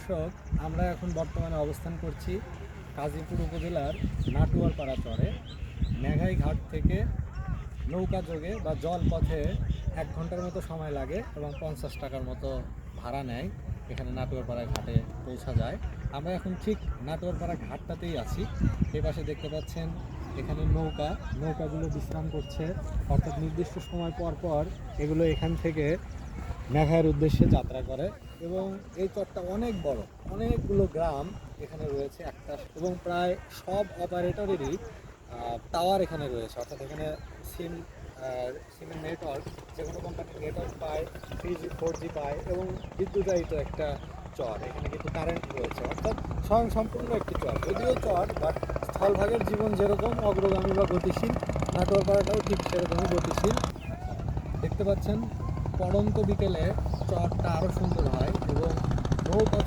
দর্শক, আমরা এখন বর্তমানে অবস্থান করছি গাজীপুর উপজেলার নাটুয়ারপাড়া চরে। মেঘাই ঘাট থেকে নৌকা যোগে বা জলপথে 1 ঘন্টার মতো সময় লাগে এবং 50 টাকার মতো ভাড়া নেয়। এখানে নাটুয়ারপাড়া ঘাটে পৌঁছা যায়। আমরা এখন ঠিক নাটুয়ারপাড়া ঘাটটাতেই আছি। এই পাশে দেখতে পাচ্ছেন এখানে নৌকাগুলো বিশ্রাম করছে, অর্থাৎ নির্দিষ্ট সময় পর পর এগুলো এখান থেকে মেঘার উদ্দেশ্যে যাত্রা করে। এবং এই চরটা অনেক বড়, অনেকগুলো গ্রাম এখানে রয়েছে একটা, এবং প্রায় সব অপারেটরেরই টাওয়ার এখানে রয়েছে, অর্থাৎ এখানে সিমের নেটওয়ার্ক, যে কোনো কোম্পানির নেটওয়ার্ক পায়, 3G 4G পায়, এবং বিদ্যুতায়িত একটা চর। এখানে কিন্তু কারেন্ট রয়েছে, অর্থাৎ স্বয়ং সম্পূর্ণ একটি চর, যদিও চর, বাট স্থলভাগের জীবন যেরকম অগ্রগামী বা গতিশীল, নাটোরপাড়াটাও ঠিক সেরকমই গতিশীল। দেখতে পাচ্ছেন পড়ন্ত বিকেলে চরটা আরও সুন্দর হয় এবং নৌকা